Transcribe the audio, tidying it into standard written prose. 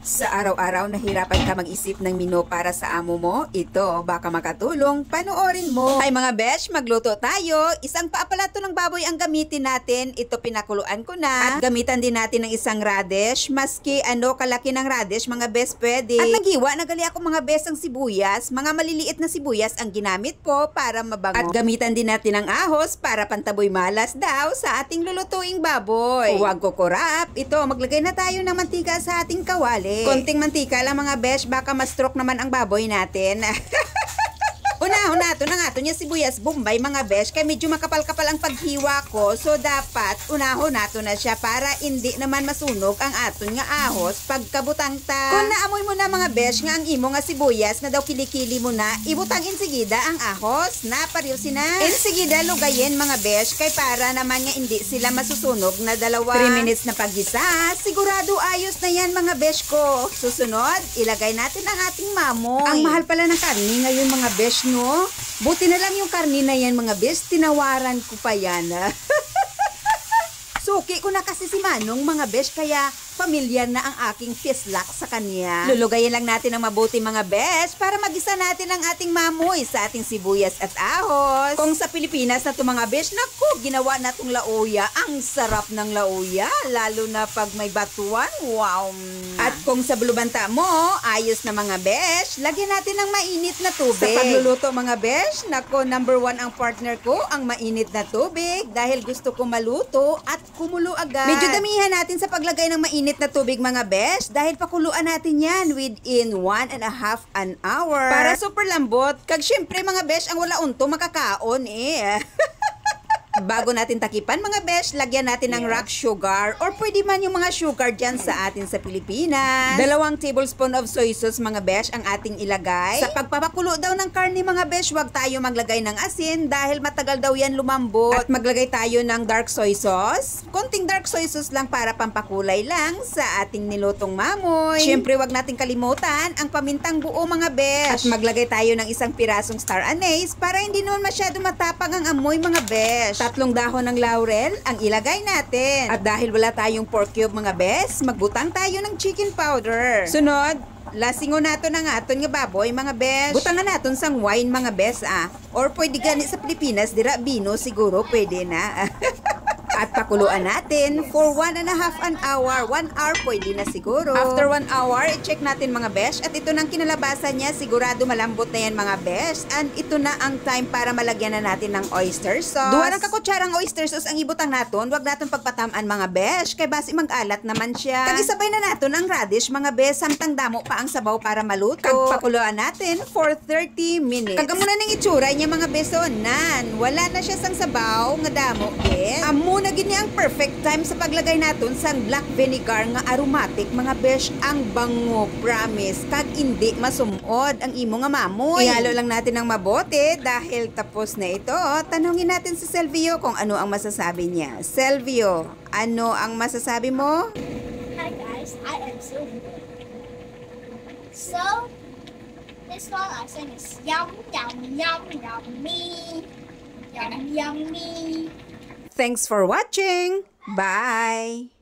Sa araw-araw nahirapan ka mag-isip ng menu para sa amo mo? Ito, baka makatulong, panoorin mo. Ay mga besh, magluto tayo. Isang paapalato ng baboy ang gamitin natin. Ito pinakuluan ko na. At gamitan din natin ng isang radish. Maski kalaki ng radish, mga besh pwede. At naghiwa, nagali ako mga besh ang sibuyas. Mga maliliit na sibuyas ang ginamit ko para mabango. At gamitan din natin ng ahos para pantaboy malas daw sa ating lulutuing baboy. Huwag kukurap. Ito, maglagay na tayo ng mantika sa ating kawali. Konting mantika lang mga besh, baka ma-stroke naman ang baboy natin. Una, ito na nga, ito niya sibuyas bombay mga besh, kaya medyo makapal-kapal ang paghiwa ko, so dapat unahon nato na siya para hindi naman masunog ang aton nga ahos pagkabutang ta. Kung naamoy mo na mga besh nga ang imo nga sibuyas na daw kilikili mo na, ibutang insigida ang ahos na pariusin na. Insigida lugayin mga besh, kay para naman nga hindi sila masusunog na 2 minutes na paggisa, sigurado ayos na yan mga besh ko. Susunod, ilagay natin ang ating mamoy. Ang mahal pala ng karni ngayon mga besh, no? Buti na lang yung karni na yan mga besh, tinawaran ko pa yan. Suki ko na kasi si Manong mga besh, kaya familiar na ang aking pislak sa kanya. Lulugayin lang natin ng mabuti mga besh para magisa natin ang ating mamoy sa ating sibuyas at ahos. Kung sa Pilipinas na ito mga besh, naku, ginawa na itong lauya. Ang sarap ng lauya, lalo na pag may batuan. Wow! At kung sa bulubanta mo, ayos na mga besh, lagyan natin ng mainit na tubig. Sa pagluluto mga besh, naku, number 1 ang partner ko, ang mainit na tubig, dahil gusto ko maluto at kumulo agad. Medyo damihan natin sa paglagay ng mainit na tubig mga besh, dahil pakuluan natin yan within 1.5 an hour. Para super lambot, kag syempre mga besh, ang wala unto makakaon eh. Bago natin takipan mga besh, lagyan natin ng rock sugar or pwede man yung mga sugar dyan sa atin sa Pilipinas. 2 tablespoon of soy sauce mga besh ang ating ilagay. Sa pagpapakulo daw ng karne mga besh, wag tayo maglagay ng asin dahil matagal daw yan lumambot. At maglagay tayo ng dark soy sauce. Konting dark soy sauce lang para pampakulay lang sa ating nilutong mamoy. Siyempre wag natin kalimutan ang pamintang buo mga besh. At maglagay tayo ng isang pirasong star anise para hindi naman masyado matapang ang amoy mga besh. 3 dahon ng laurel ang ilagay natin. At dahil wala tayong pork cube mga bes, magbutang tayo ng chicken powder. Sunod, lasingon nato ng aton nga baboy mga bes. Butangan naton sang wine mga bes Or pwede gani sa Pilipinas, dira bino siguro pwede na. At pakuluan natin for 1.5 an hour. 1 hour pwede na siguro. After 1 hour, i-check natin mga besh. At ito nang kinalabasan niya, sigurado malambot na yan mga besh. And ito na ang time para malagyan na natin ng oyster sauce. 2 kakutsarang oyster sauce ang ibutang natin. Huwag natin pagpatamaan mga besh, kay basi mag-alat naman siya. Kagisabay na natin ang radish mga besh, samtang damo pa ang sabaw para maluto. Kagpakuluan natin for 30 minutes. Kagamuna ng itsura niya mga besh, nan. Wala na siya sang sabaw nga damo besh. Amo na gini ang perfect time sa paglagay naton sang black vinegar nga aromatic mga besh. Ang bango, promise, kag hindi masumod ang imo nga mamoy. Ihalo lang natin ng mabote dahil tapos na ito. Tanungin natin si Selvio kung ano ang masasabi niya. Selvio, ano ang masasabi mo? Hi guys, I am Sylvia. So, this song I sing is yum yum yum yummy, yum yummy. Thanks for watching. Bye!